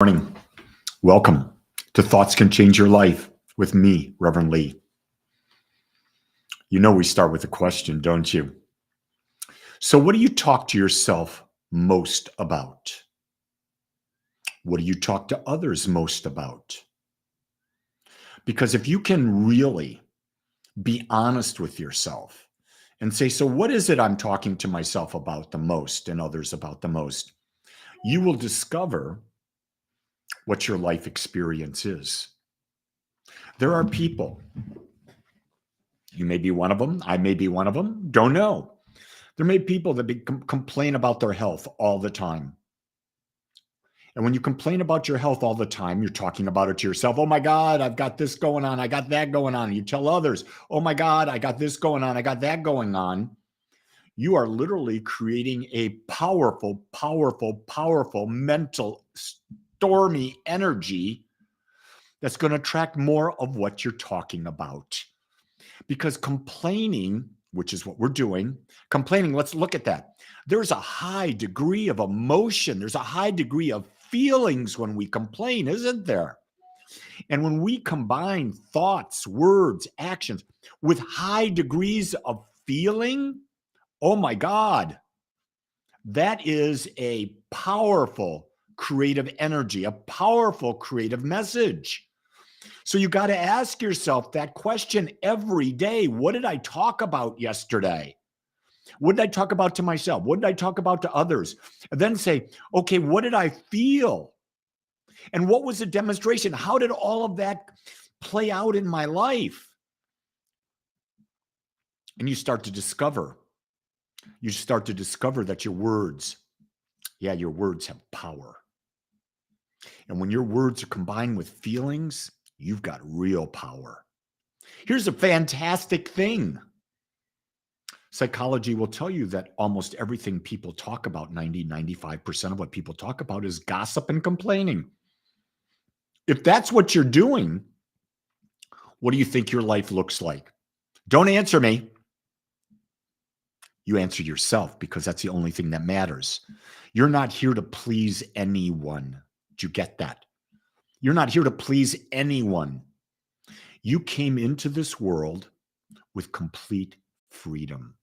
Morning. Welcome to Thoughts Can Change Your Life with me, Reverend Lee. You know we start with a question, don't you? So what do you talk to yourself most about? What do you talk to others most about? Because if you can really be honest with yourself and say, so what is it I'm talking to myself about the most and others about the most? You will discover what your life experience is. There are people, you may be one of them, I may be one of them, don't know. There may be people that complain about their health all the time. And when you complain about your health all the time, you're talking about it to yourself. Oh my God, I've got this going on. I got that going on. You tell others, oh my God, I got this going on. I got that going on. You are literally creating a powerful, powerful, powerful mental stormy energy that's going to attract more of what you're talking about. Because complaining, which is what we're doing, complaining, let's look at that. There's a high degree of emotion. There's a high degree of feelings when we complain, isn't there? And when we combine thoughts, words, actions with high degrees of feeling, oh my God, that is a powerful creative energy, a powerful creative message. So you got to ask yourself that question every day. What did I talk about yesterday? What did I talk about to myself? What did I talk about to others? And then say, okay, what did I feel? And what was the demonstration? How did all of that play out in my life? And you start to discover that your words have power. And when your words are combined with feelings, you've got real power. Here's a fantastic thing. Psychology will tell you that almost everything people talk about, 95% of what people talk about is gossip and complaining. If that's what you're doing, what do you think your life looks like? Don't answer me. You answer yourself, because that's the only thing that matters. You're not here to please anyone. Do you get that? You're not here to please anyone. You came into this world with complete freedom,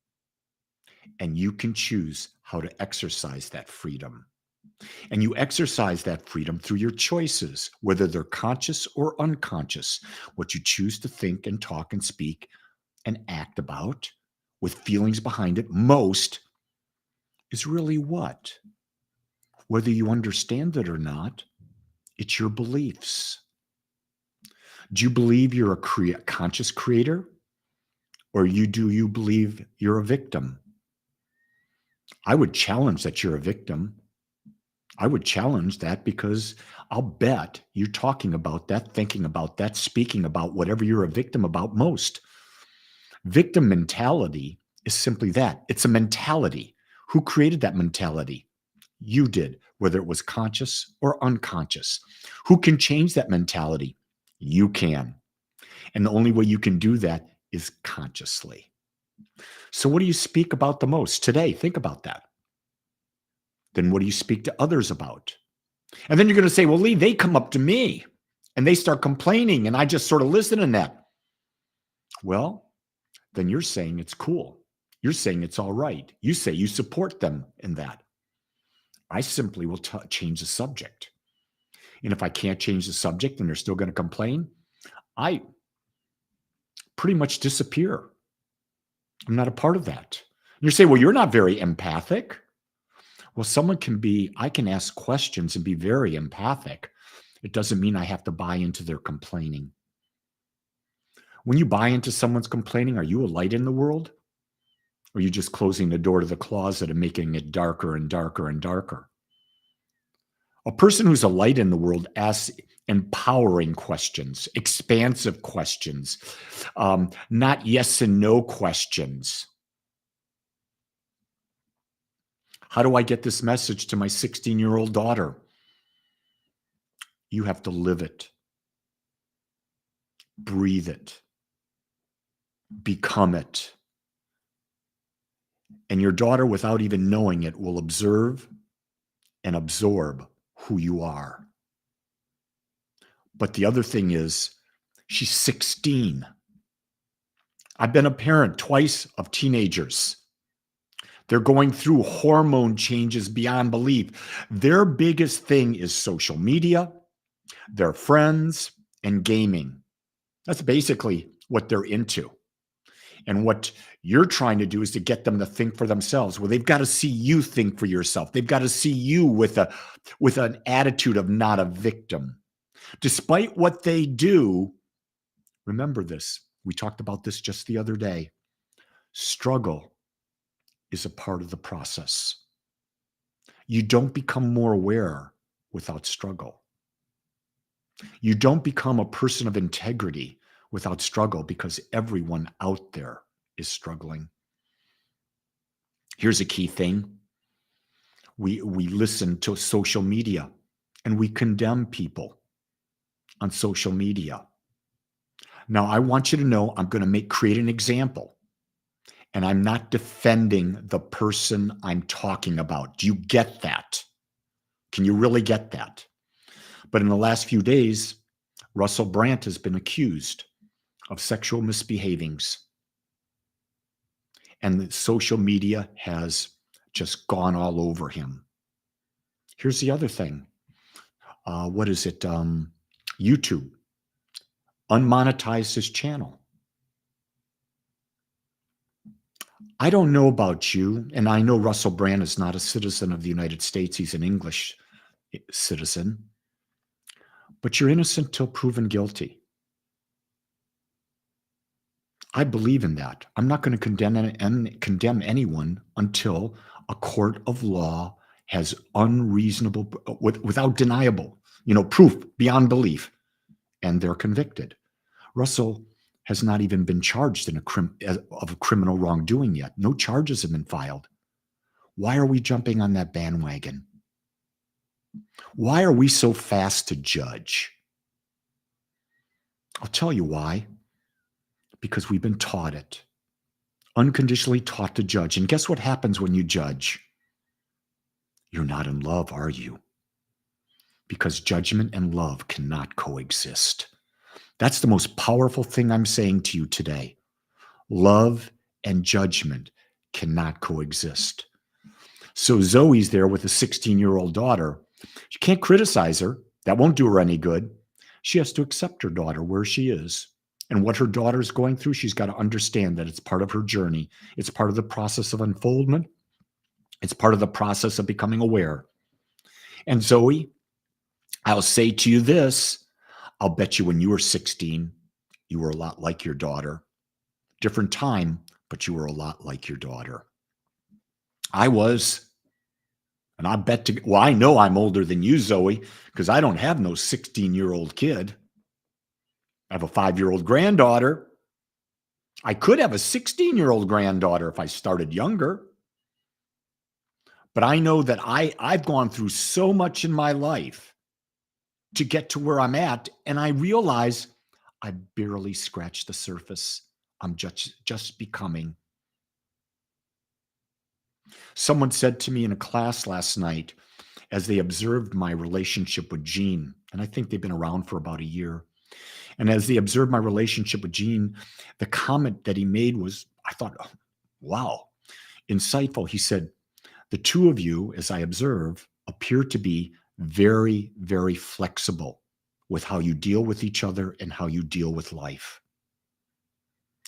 and you can choose how to exercise that freedom. And you exercise that freedom through your choices, whether they're conscious or unconscious. What you choose to think and talk and speak and act about with feelings behind it most is really what? Whether you understand it or not, it's your beliefs. Do you believe you're a conscious creator? Or do you believe you're a victim? I would challenge that you're a victim. I would challenge that, because I'll bet you're talking about that, thinking about that, speaking about whatever you're a victim about most. Victim mentality is simply that. It's a mentality. Who created that mentality? You did, whether it was conscious or unconscious. Who can change that mentality? You can. And the only way you can do that is consciously. So what do you speak about the most today? Think about that. Then what do you speak to others about? And then you're going to say, well, Lee, they come up to me and they start complaining and I just sort of listen to that. Well, then you're saying it's cool. You're saying it's all right. You say you support them in that. I simply will change the subject. And if I can't change the subject and they're still going to complain, I pretty much disappear. I'm not a part of that. You say, well, you're not very empathic. Well, I can ask questions and be very empathic. It doesn't mean I have to buy into their complaining. When you buy into someone's complaining, are you a light in the world? Or are you just closing the door to the closet and making it darker and darker and darker? A person who's a light in the world asks empowering questions, expansive questions, not yes and no questions. How do I get this message to my 16-year-old daughter? You have to live it, breathe it, become it. And your daughter, without even knowing it, will observe and absorb who you are. But the other thing is, she's 16. I've been a parent twice of teenagers. They're going through hormone changes beyond belief. Their biggest thing is social media, their friends, and gaming. That's basically what they're into. And what you're trying to do is to get them to think for themselves. Well, they've got to see you think for yourself. They've got to see you with an attitude of not a victim. Despite what they do, remember this. We talked about this just the other day. Struggle is a part of the process. You don't become more aware without struggle. You don't become a person of integrity without struggle, because everyone out there is struggling. Here's a key thing. We listen to social media and we condemn people on social media. Now, I want you to know I'm going to create an example, and I'm not defending the person I'm talking about. Do you get that? Can you really get that? But in the last few days, Russell Brand has been accused of sexual misbehavings. And the social media has just gone all over him. Here's the other thing. What is it? YouTube unmonetized his channel. I don't know about you, and I know Russell Brand is not a citizen of the United States. He's an English citizen. But you're innocent till proven guilty. I believe in that. I'm not going to condemn anyone until a court of law has unreasonable, without deniable, proof beyond belief, and they're convicted. Russell has not even been charged of a criminal wrongdoing yet. No charges have been filed. Why are we jumping on that bandwagon? Why are we so fast to judge? I'll tell you why. Because we've been taught it. Unconditionally taught to judge. And guess what happens when you judge? You're not in love, are you? Because judgment and love cannot coexist. That's the most powerful thing I'm saying to you today. Love and judgment cannot coexist. So Zoe's there with a 16-year-old daughter. You can't criticize her. That won't do her any good. She has to accept her daughter where she is. And what her daughter's going through, she's got to understand that it's part of her journey. It's part of the process of unfoldment. It's part of the process of becoming aware. And Zoe, I'll say to you this. I'll bet you when you were 16, you were a lot like your daughter. Different time, but you were a lot like your daughter. I was. And I know I'm older than you, Zoe, because I don't have no 16-year-old kid. I have a 5-year-old granddaughter. I could have a 16-year-old granddaughter if I started younger. But I know that I've gone through so much in my life to get to where I'm at, and I realize I barely scratched the surface. I'm just becoming. Someone said to me in a class last night, as they observed my relationship with Jean, and I think they've been around for about a year, and as they observed my relationship with Jean, the comment that he made was, I thought, oh, wow, insightful. He said, the two of you, as I observe, appear to be very, very flexible with how you deal with each other and how you deal with life.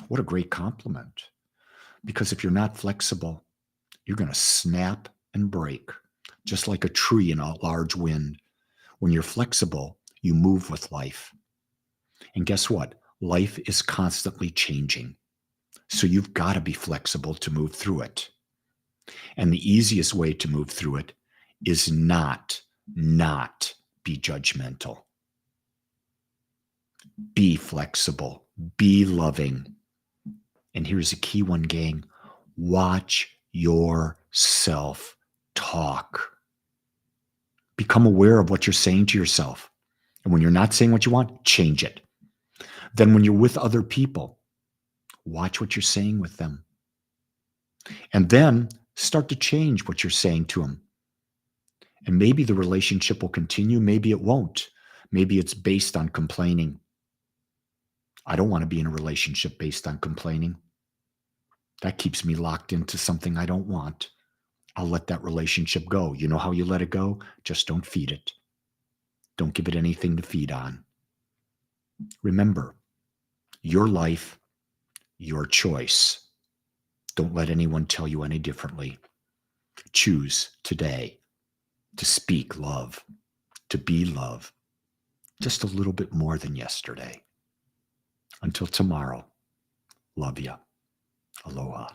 What a great compliment. Because if you're not flexible, you're going to snap and break, just like a tree in a large wind. When you're flexible, you move with life. And guess what? Life is constantly changing. So you've got to be flexible to move through it. And the easiest way to move through it is not be judgmental. Be flexible. Be loving. And here's a key one, gang. Watch yourself talk. Become aware of what you're saying to yourself. And when you're not saying what you want, change it. Then when you're with other people, watch what you're saying with them. And then start to change what you're saying to them. And maybe the relationship will continue, maybe it won't. Maybe it's based on complaining. I don't want to be in a relationship based on complaining. That keeps me locked into something I don't want. I'll let that relationship go. You know how you let it go? Just don't feed it. Don't give it anything to feed on. Remember, your life, your choice. Don't let anyone tell you any differently. Choose today to speak love, to be love, just a little bit more than yesterday. Until tomorrow, love ya. Aloha.